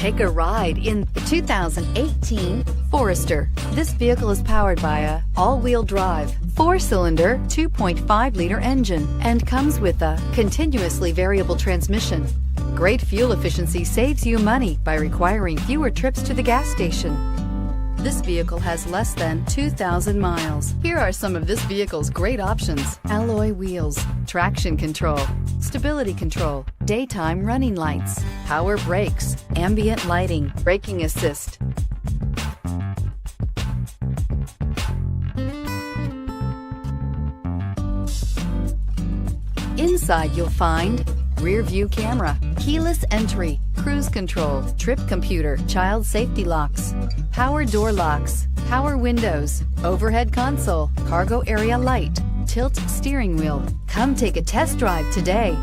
Take a ride in the 2018 Forester. This vehicle is powered by a all-wheel drive, 4-cylinder, 2.5-liter engine and comes with a continuously variable transmission. Great fuel efficiency saves you money by requiring fewer trips to the gas station. This vehicle has less than 2,000 miles. Here are some of this vehicle's great options: alloy wheels, traction control, stability control, daytime running lights, power brakes, ambient lighting, braking assist. Inside you'll find rear view camera, keyless entry, cruise control, trip computer, child safety locks, power door locks, power windows, overhead console, cargo area light, tilt steering wheel. Come take a test drive today.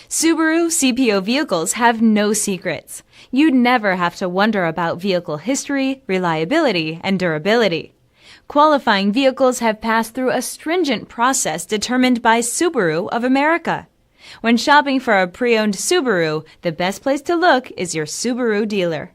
Subaru CPO vehicles have no secrets. You'd never have to wonder about vehicle history, reliability, and durability. Qualifying vehicles have passed through a stringent process determined by Subaru of America. When shopping for a pre-owned Subaru, the best place to look is your Subaru dealer.